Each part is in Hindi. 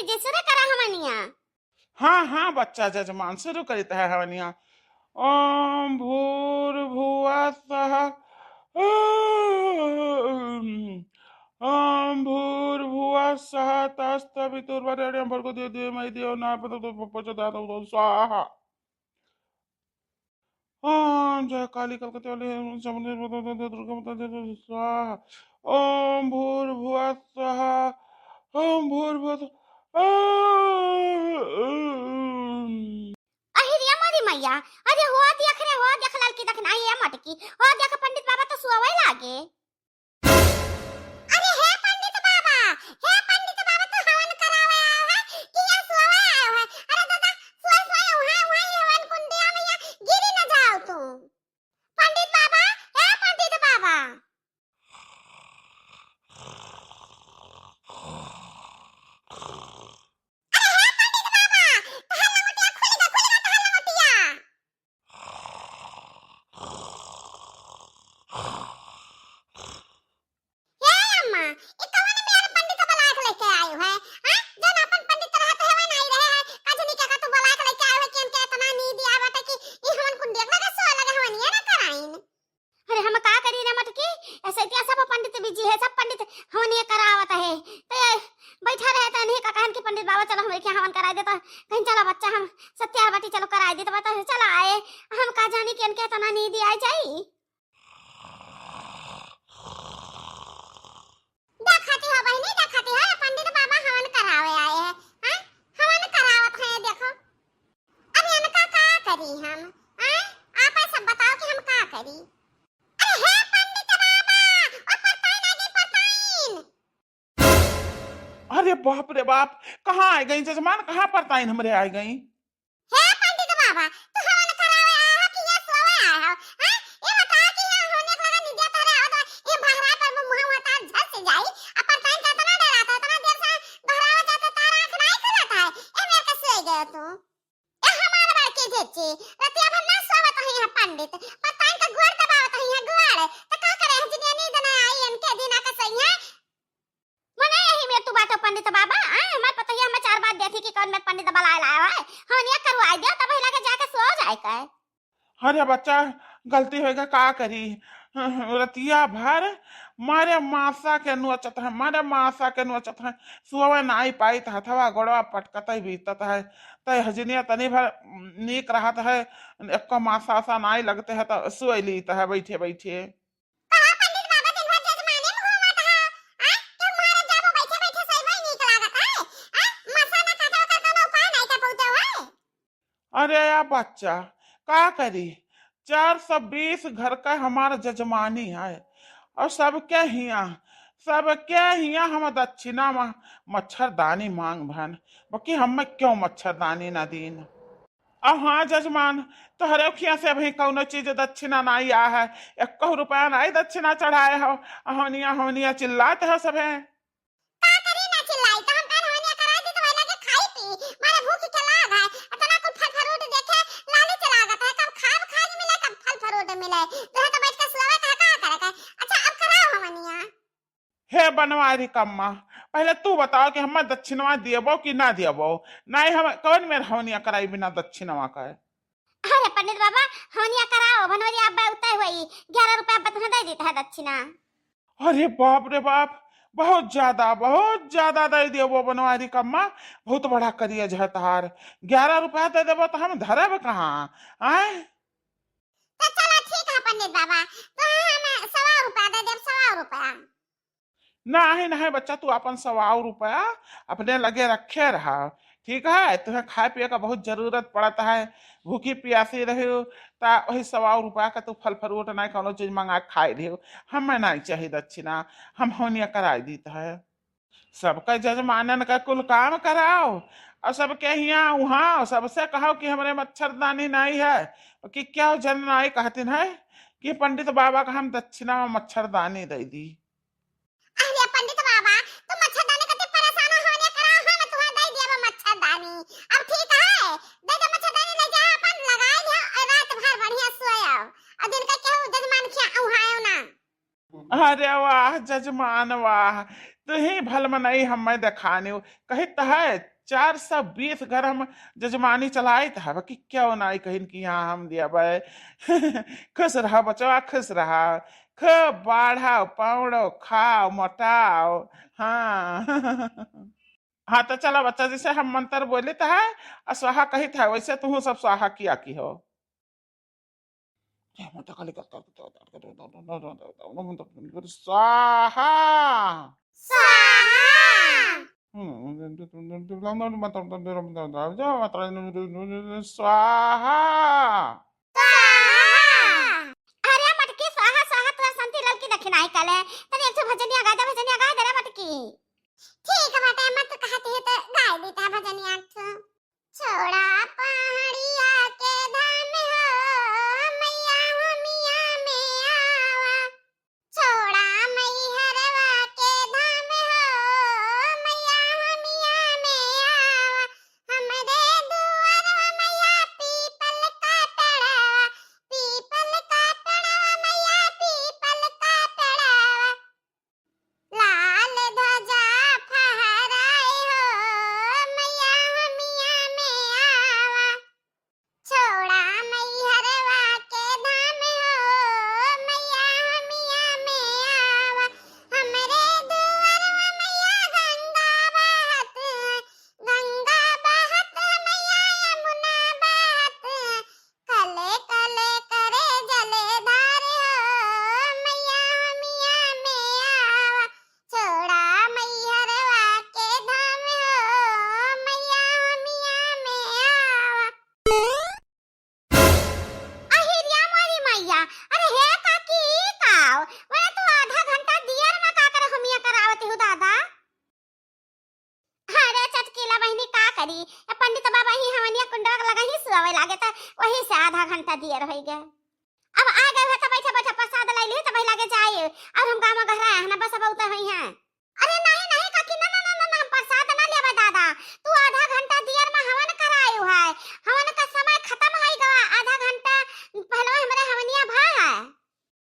बीजे सुरे करा हमनिया। हाँ हाँ बच्चा जजमान शुरू करीत है हवनिया। ओम भूर्भुवः स्वः। ओम भूर्भुवः स्वः तत्सवितुर्वरेण्यं भर्गो देवो धीमहि धियो न प्रचोदयात् स्वाहा। ओम जय काली कलकत्ते वाली दुर्गा माता जय स्वाहा। ओम भूर्भुवः स्वः। ओम भूर्भुवः अहिरिया मोरी मैया, अरे हो देख रे, हो देख लड़की देखना ये मटकी, हो देख पंडित बाबा तो सुवई लागे। अरे हे पंडित बाबा, हे पंडित बाबा तो हवन करावे आयो है कि या सुवई आयो है? अरे दादा सुवई सुवई उहा उहा हवन कुंडिया में या गिरी न जाओ तू। पंडित बाबा, हे पंडित बाबा। बैठा रहे तो नहीं का कहन कि पंडित बाबा चलो हमरे के हवन कराई देता। कहीं चला बच्चा हम सत्या बाटी चलो कराई देता, बता चला आए हम का जानी कि इनके तना नींद आई जाई। देखती हो बहनी, देखती हो पंडित बाबा हवन करावे आए हैं। हां हवन करावत है देखो। अब इनका का करी हम? हां आप सब बताओ कि हम का करी? अरे हे पंडित बाबा, ओ पताई लगी पताई। अरे बाप रे बाप, कहाँ आ गई जजमान, कहाँ पर ताइन हमरे आ गई? हे पंडित बाबा, तू हवन करावे आया हो कि ये सोवे आया हो? हां ये बता कि ये होने लगा निद्रा तोरे हो तो ये भगरा पर मुंह होता झट से जाई। अपन टाइम का तना डराता है, तना देर से भगरावा जाता तारा आंख नहीं खुलता है। ए मेरे का सोए गया तू। ए हमार बार के जेची रतिया भर ना सोवत है यहां पंडित, पर टाइम का गुड़ दबावत है यहां गुड़। तो का करे हजनी नींद ना आई इनके दिन का सही है। मने यही में तू बात पंडित बाबा, हमार पता है हम चार बात देखी कि कौन में पंडित बलाए लाया है। हम ये करवाई दे तब लगे जाके सो जाए का। अरे बच्चा गलती होगा का करी। रतिया भर मारे मासा के नुचत है, मारे मासा के नुचत है। सुबह नाई पाई था हथवा गोड़वा पटकत बीतत है। तय हजनिया तनी भर नीक रहत है, एक मासा सा नाई लगते है तो सोई लीत है बैठे बैठे। कहा पंडित बाबा दिन भर जजमाने में घूमत है। तो मारे जाबो बैठे बैठे सही में नीक लागत है। मसा ना काटे का कोनो उपाय नहीं का पहुंचे है। अरे या बच्चा का करी, 420 घर का हमारा जजमानी है और सबके हिया हम दक्षिणा में मच्छरदानी मांग भन, बाकी हम क्यों मच्छरदानी न दीन। अब हाँ जजमान, तोहरे खिया से अभी कौनो चीज दक्षिणा नहीं आ है, 1 रुपया नहीं दक्षिणा चढ़ाए हो। होनिया होनिया चिल्लाते हो सबे। का करी ना चिल्लाई तो हम कान होनिया करा दी तो वही लगे खाई पी मारे भूख के लाग है। इतना कुछ फल फ्रूट देखे लाली चलागत है, कब खाब खाज मिले कब फल फ्रूट मिले। तो बैठ के सोवे का करे का। अच्छा अब कराओ हमनिया। हे बनवारी कम्मा, पहले तू बताओ कि हम दक्षिणवा दियबो कि ना दियबो। नहीं हम कौन में होनिया कराई बिना दक्षिणवा का। अरे पंडित बाबा होनिया कराओ, बनोरी आप उताई हुई 11 रुपया बतना दे देता है दक्षिणा। अरे बाप रे बाप, बहुत ज्यादा दे दियो वो बनवारी कम्मा, बहुत बड़ा करिए झतार। 11 रुपया दे देबो तो हम धरब कहाँ आए। तो चलो ठीक है पंडित बाबा, तो हमें 100 रुपया दे देब, 100 रुपया। नहीं नहीं बच्चा, तू अपन 100 रुपया अपने लगे रखे रहा, ठीक है? तुम्हें खाए पिए का बहुत जरूरत पड़ता है, भूखी प्यासी रही हो ता वही 100 रुपया का तू फल फ्रूट नहीं कोनो चीज मंगा के खाए रही हो। हमें नहीं चाहिए दक्षिणा, हम होनिया कराई दीता है। सबका जजमानन का कुल काम कराओ और सबके यहाँ वहाँ सबसे कहो कि हमारे मच्छरदानी नहीं है, कि क्या जन नहीं कहते है कि पंडित बाबा का हम दक्षिणा में मच्छरदानी दे दी। अरे पंडित बाबा तुम मच्छरदानी कते परेशान होने कराओ है ना, तुम्हारा दे दिया मच्छरदानी। अब ठीक है दे दे मच्छरदानी, ले जा अपन लगाए दे और रात भर बढ़िया सोयो और दिन का केहू जजमान खिया उहायो ना। अरे वाह जजमान वाह, तू ही भल में नहीं हमें दिखाने कही तो है 420 घर हम जजमानी चलाई था कि क्यों ना कहीं कि यहाँ हम दिया भाई खुश रहा बचवा खुश रहा खूब बाढ़ाओ पाउड़ो खाओ मोटाओ हाँ हाँ तो चलो बच्चा जैसे हम मंत्र बोले तो है और स्वाहा कही था वैसे तुम सब स्वाहा किया की हो स्वाहा स्वाहा स्वाहा स्वाहा। अरे मटकी स्वाहा स्वाहा तोरा संती ललकी दखिनाई कले तनी एक भजनिया गा दे रे मटकी। ठीक है बेटा मत कहती है तो गा देता भजनिया तो। छोड़ा पहाड़िया के धाम हो मैया हो मिया में आवा। छोड़ा मैहरवा के धाम हो मैया हो मिया में आवा। हमरे दुआरवा मैया पीपल का पेड़वा। पीपल का पेड़वा मैया पीपल का पेड़वा। लाल ध्वजा फहराए हो मैया हो मिया में आवा। छोड़ा मैहरवा के धाम हो मैया हो मिया में आवा। हमरे दुआरवा मैया गंगा बहत मैया यमुना बहत। कले कले करे जलधार हो मैया हो मिया में आवा। छोड़ा मैहरवा के धाम हो मैया हो मिया में आवा। अहिरिया मोरी मैया अरे हे काकी काव मैं तो आधा घंटा दियर में का करे हमिया करावती हूँ दादा। अरे चटकीला बहनी का करी पंडित बाबा ही हमनिया कुंडवा लगा ही सुआवे लागे त वही से आधा घंटा दियर हो गए। अब आ गए है तो बैठा बैठा प्रसाद लाई ली तो भाई लागे जाए और हम गांव घर आए ना बस अब उतर हुई हैं। अरे नहीं नहीं काकी ना ना ना ना, ना प्रसाद ना लेबे दादा तू आधा घंटा दियर में हवन करायो है। हवन का समय खत्म होई गवा आधा घंटा पहले हमरे हवनिया भा है।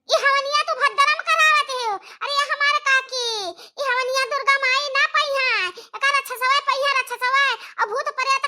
ये हवनिया तू भद्रम करावत है। अरे ये हमारे काकी ये हवनिया दुर्गा माई ना पई है एकर अच्छा सवाय पई है अच्छा सवाय अब भूत प्रेत